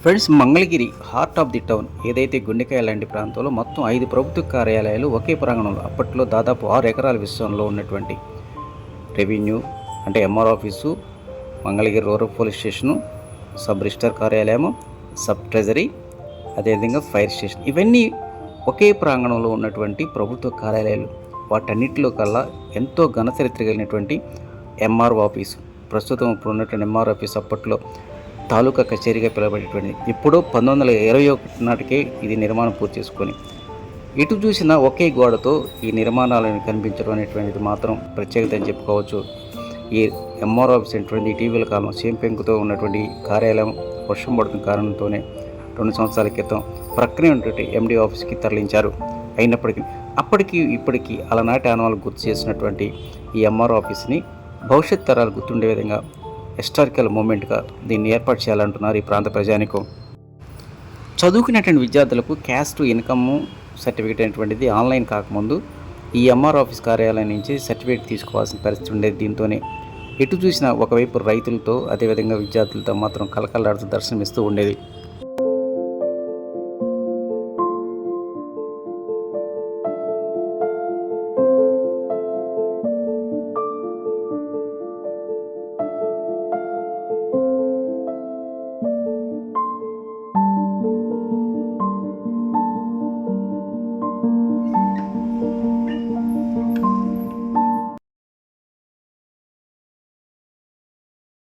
Friends, Mangalagiri heart of the town ఏదైతే గుండెకాయ లాంటి ప్రాంతంలో మొత్తం 5 ప్రభుత్వ కార్యాలయాలు ఒకే ప్రాంగణంలో అప్పట్లో దాదాపు 6 ఎకరాల విస్తరణలో ఉన్నటువంటి రెవెన్యూ అంటే MR office, Mangalagiri rural police station, sub register కార్యాలయము, సబ్ ట్రెజరీ, అదేవిధంగా ఫైర్ స్టేషన్, ఇవన్నీ ఒకే ప్రాంగణంలో ఉన్నటువంటి ప్రభుత్వ కార్యాలయాలు. వాటన్నిటిలో కల్లా ఎంతో ఘనచరిత్ర కలిగినటువంటి ఎంఆర్ఓ ఆఫీసు, ప్రస్తుతం ఇప్పుడు ఉన్నటువంటి ఎంఆర్ ఆఫీస్ అప్పట్లో తాలూకా కచేరీగా పిలువబడేటువంటిది. ఎప్పుడో 1921 నాటికే ఇది నిర్మాణం పూర్తి చేసుకొని ఇటు చూసినా ఒకే గోడతో ఈ నిర్మాణాలను కనిపించడం అనేటువంటిది మాత్రం ప్రత్యేకత అని చెప్పుకోవచ్చు. ఈ ఎంఆర్ ఆఫీస్ అనేటువంటి ఇటీవల కాలం సేమ్ పెంకుతో ఉన్నటువంటి కార్యాలయం వర్షం పడుతున్న కారణంతోనే 2 సంవత్సరాల క్రితం ప్రక్కనే ఉన్నటువంటి ఎండి ఆఫీస్కి తరలించారు. అయినప్పటికీ అప్పటికి ఇప్పటికీ అలనాటి ఆనవాళ్ళు గుర్తు చేసినటువంటి ఈ ఎంఆర్ ఆఫీస్ని భవిష్యత్ తరాలు గుర్తుండే విధంగా హిస్టారికల్ మూమెంట్గా దీన్ని ఏర్పాటు చేయాలంటున్నారు ఈ ప్రాంత ప్రజానికం. చదువుకునేటువంటి విద్యార్థులకు క్యాస్ట్ ఇన్కమ్ సర్టిఫికేట్ అనేటువంటిది ఆన్లైన్ కాకముందు ఈ ఎంఆర్ ఆఫీస్ కార్యాలయం నుంచి సర్టిఫికేట్ తీసుకోవాల్సిన పరిస్థితి ఉండేది. దీంతోనే ఎటు చూసినా ఒకవైపు రైతులతో అదేవిధంగా విద్యార్థులతో మాత్రం కలకలాడుతూ దర్శనమిస్తూ ఉండేది.